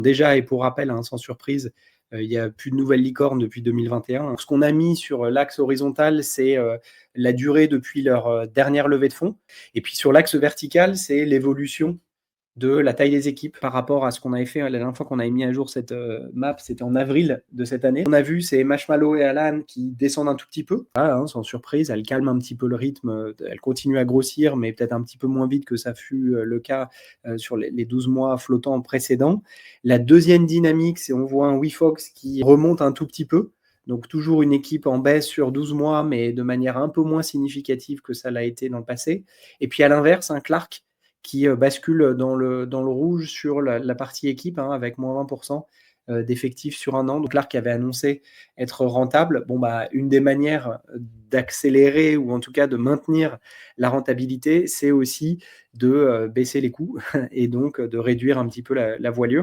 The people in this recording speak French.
Déjà et pour rappel, hein, sans surprise, il y a plus de nouvelles licornes depuis 2021. Ce qu'on a mis sur l'axe horizontal, c'est la durée depuis leur dernière levée de fonds. Et puis sur l'axe vertical, c'est l'évolution de la taille des équipes par rapport à ce qu'on avait fait la dernière fois qu'on avait mis à jour cette map, c'était en avril de cette année. On a vu c'est Marshmallow et Alan qui descendent un tout petit peu. Voilà, hein, sans surprise, elles calment un petit peu le rythme, elles continuent à grossir, mais peut-être un petit peu moins vite que ça fut le cas sur les 12 mois flottants précédents. La deuxième dynamique, c'est on voit un WeFox qui remonte un tout petit peu. Donc toujours une équipe en baisse sur 12 mois, mais de manière un peu moins significative que ça l'a été dans le passé. Et puis à l'inverse, un Clark qui bascule dans le rouge sur la partie équipe, hein, avec moins 20% d'effectifs sur un an. Donc Clark avait annoncé être rentable. Bon, bah, une des manières d'accélérer ou en tout cas de maintenir la rentabilité, c'est aussi de baisser les coûts et donc de réduire un petit peu la voilure.